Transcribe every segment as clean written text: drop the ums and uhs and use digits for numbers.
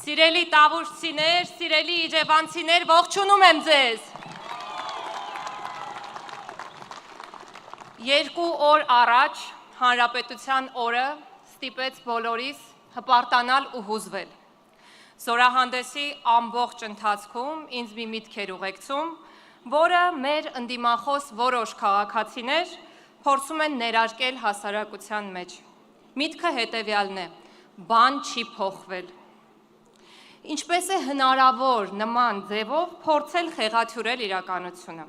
Սիրելի տավուշցիներ, սիրելի իջևանցիներ, ողջունում եմ ձեզ։ Երկու օր առաջ Հանրապետության օրը ստիպեց բոլորիս հպարտանալ ու հուզվել։ Զորահանդեսի ամբողջ ընթացքում ինձ մի միտք էր ուղեկցում, որը մեր ընդդիմախոս որոշ քաղաքացիներ փորձում են ներարկել հասարակության մեջ։ Միտքը հետևյալն է՝ բան չի փոխվել։ Ինչպես է հնարավոր նման ձևով փորձել խեղաթյուրել իրականությունը։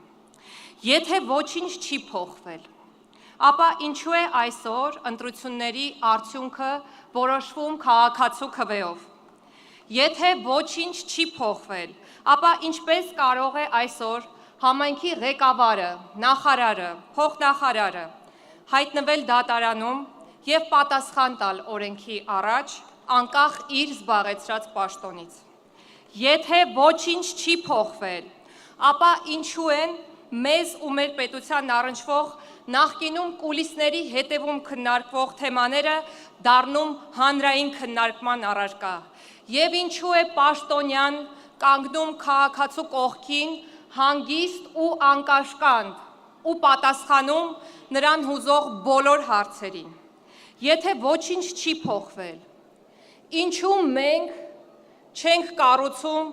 Եթե ոչինչ չի փոխվել, ապա ինչու է այսօր ընտրությունների արդյունքը որոշվում քաղաքացու քվեով։ Եթե ոչինչ չի փոխվել, ապա ինչպես կարող է այսօր համայնքի ղեկավարը, նախարարը, փոխնախարարը հայտնվել դատարանում եւ պատասխան տալ օրենքի առաջ, անկախ իր զբաղեցրած պաշտոնից։ Եթե ոչինչ չի փոխվել, ապա ինչու են մեզ ու մեր պետության առնչվող նախկինում կուլիսների հետևում քննարկվող թեմաները դառնում հանրային քննարկման առարկա, եւ ինչու է պաշտոնյան կանգնում քաղաքացու կողքին հանգիստ ու անկաշկանդ ու պատասխանում նրան հուզող բոլոր հարցերին։ Եթե ոչինչ չի փոխվել, ինչու մենք չենք կառուցում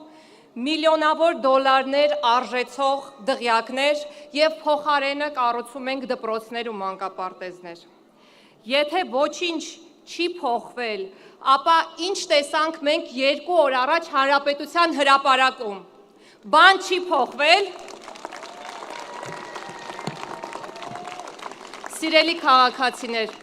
միլիոնավոր դոլարներ արժեցող դղյակներ եւ փոխարենը կառուցում ենք դպրոցներ ու մանկապարտեզներ։ Եթե ոչինչ չի փոխվել, ապա ինչ տեսանք մենք 2 օր առաջ Հանրապետության հրապարակում։ Բան չի փոխվել։ Սիրելի քաղաքացիներ,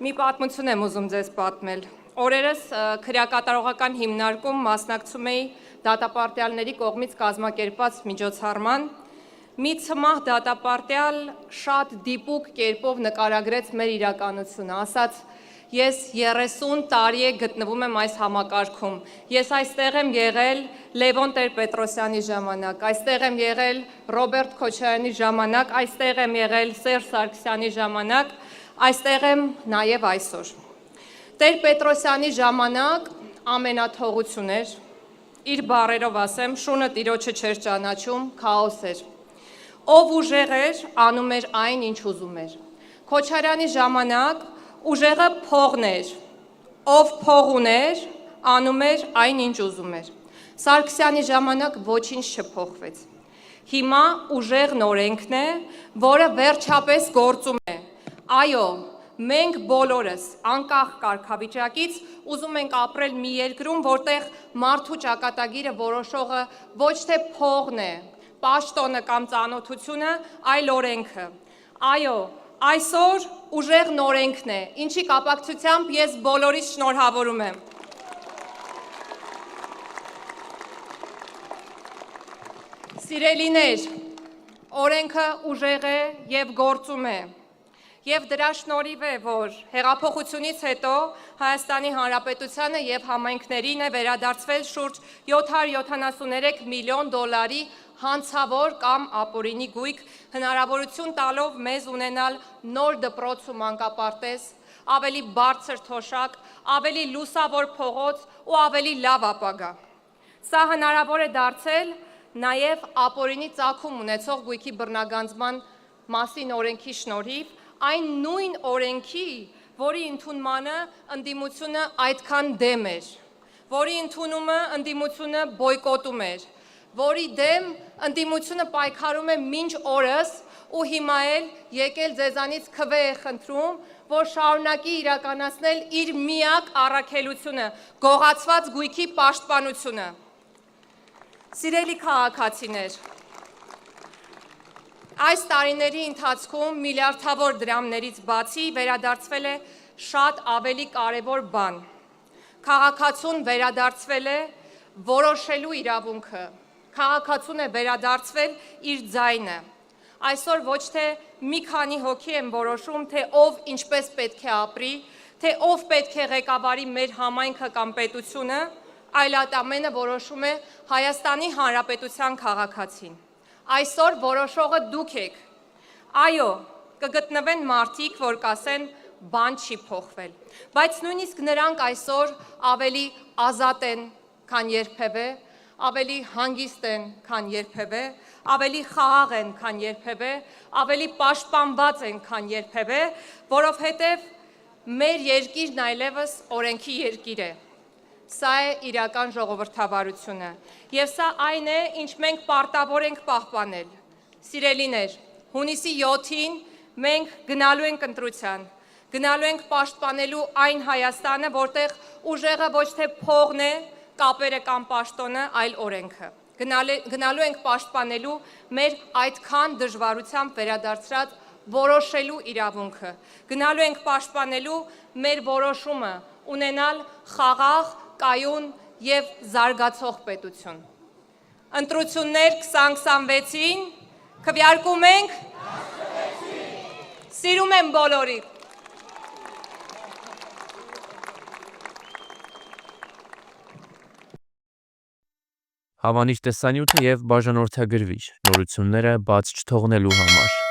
մի պատմություն եմ ուզում ձեզ պատմել։ Օրերս քրեակատարողական հիմնարկում մասնակցում էի դատապարտյալների կողմից կազմակերպված միջոցառման։ Մի ցմահ դատապարտյալ շատ դիպուկ կերպով նկարագրեց մեր իրականությունը, ասաց. Ես 30 տարի է գտնվում եմ այս համակարգում։ Ես այստեղ եմ եղել Լևոն Տեր-Պետրոսյանի ժամանակ, այստեղ եմ եղել Ռոբերտ Քոչարյանի ժամանակ, այստեղ եմ եղել Սերժ Սարգսյանի ժամանակ, այստեղ եմ նաև այսօր։ Տեր-Պետրոսյանի ժամանակ ամենաթողություն էր, իր բառերով ասեմ, շունը տիրոջը չէր ճանաչում, քաոս էր։ Ով ուժեղ էր, անում էր այն, ինչ ուզում էր։ Քոչարյանի ժամանակ ուժեղը փողն էր, ով փող ուներ, անում էր այն, ինչ ուզում էր։ Սարգսյանի ժամանակ ոչինչ չփոխվեց։ Հիմա ուժեղն օրենքն է, որը վերջապես գործում է։ Այո, մենք բոլորս, անկախ կարգավիճակից, ուզում ենք ապրել մի երկրում, որտեղ մարդու ճակատագիրը որոշողը ոչ թե փողն է, պաշտոնը կամ ծանոթությունը, այլ օրենքը։ Այո, այսօր ուժեղն օրենքն է, ինչի կապակցությամբ ես բոլորիս շնորհավորում եմ։ Սիրելիներ, օրենքը ուժեղ է եւ գործում է։ Եվ դրա շնորհիվ է, որ հեղափոխությունից հետո Հայաստանի Հանրապետությանը եւ համայնքներին է վերադարձվել շուրջ 773 միլիոն դոլարի հանցավոր կամ ապօրինի գույք, հնարավորություն տալով մեզ ունենալ նոր դպրոց ու մանկապարտեզ, ավելի բարձր թոշակ, ավելի լուսավոր փողոց ու ավելի լավ ապագա։ Սա հնարավոր է դարձել նաեւ ապօրինի ծագում ունեցող գույքի բռնագանձման մասին օրենքի շնորհիվ, այն նույն օրենքի, որի ընդունմանը ընդդիմությունը այդքան դեմ էր, որի ընդունումը ընդդիմությունը բոյկոտում էր, որի դեմ ընդդիմությունը պայքարում է մինչ օրս ու հիմա էլ եկել ձեզանից քվե է խնդրում, որ շարունակի իրականացնել իր միակ առաքելությունը՝ գողացված գույքի պաշտպանությունը։ Սիրելի քաղաքացիներ, այս տարիների ընթացքում միլիարդավոր դրամներից բացի վերադարձվել է շատ ավելի կարևոր բան։ Քաղաքացուն վերադարձվել է որոշելու իրավունքը, քաղաքացուն է վերադարձվել իր ձայնը։ Այսօր ոչ թե մի քանի հոգի են որոշում, թե ով ինչպես պետք է ապրի, թե ով պետք է ղեկավարի մեր համայնքը կամ պետությունը, այլ այդ ամենը որոշում է Հայաստանի Հանրապետության քաղաքացին։ Այսօր որոշողը դուք եք։ Այո, կգտնվեն մարդիկ, որ կասեն բան չի փոխվել, բայց նույնիսկ նրանք այսօր ավելի ազատ են քան երբևէ, ավելի հանգիստ են, քան երբևէ, ավելի խաղաղ են, քան երբևէ, ավելի պաշտպանված են, քան երբևէ, որովհետև մեր երկիրն այլևս օրենքի երկիր է։ Սա է իրական ժողովրդավարությունը, եւ սա այն է, ինչ մենք պարտավոր ենք պահպանել։ Սիրելիներ, հունիսի 7-ին մենք գնալու ենք ընտրության, գնալու ենք պաշտպանելու այն Հայաստանը, որտեղ ուժեղը ոչ թե փողն է, կապերը կամ պաշտոնը, այլ օրենքը։ Գնալու ենք պաշտպանելու մեր այդքան դժվարությամբ վերադարձրած որոշելու իրավունքը։ Գնալու ենք պաշտպանելու մեր որոշումը ունենալ խաղաղ, կայուն եւ զարգացող պետություն։ Ընտրություններ 2026-ին քվեարկում ենք։ Սիրում եմ բոլորիդ։ Հավանիչ տեսանյութը եւ բաժանորդագրվիչ նորությունները բաց չթողնելու համար։